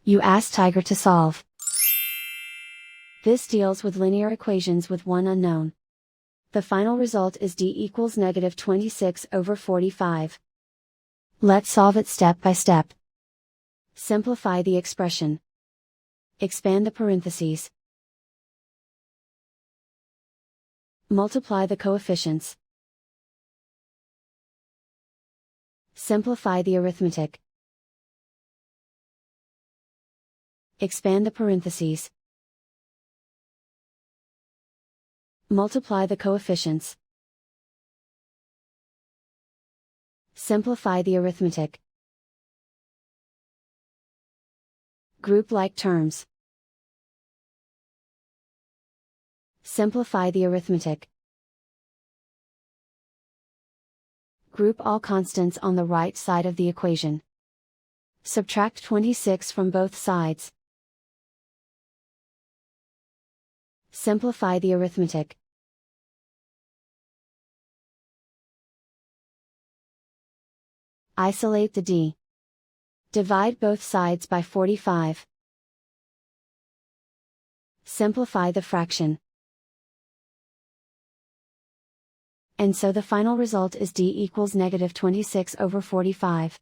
You ask Tiger to solve. This deals with linear equations with one unknown. The final result is d equals negative 26/45. Let's solve it step by step. Simplify the expression. Expand the parentheses. Multiply the coefficients. Simplify the arithmetic. Expand the parentheses. Multiply the coefficients. Simplify the arithmetic. Group like terms. Simplify the arithmetic. Group all constants on the right side of the equation. Subtract 26 from both sides. Simplify the arithmetic. Isolate the d. Divide both sides by 45. Simplify the fraction. And so the final result is d equals negative 26/45.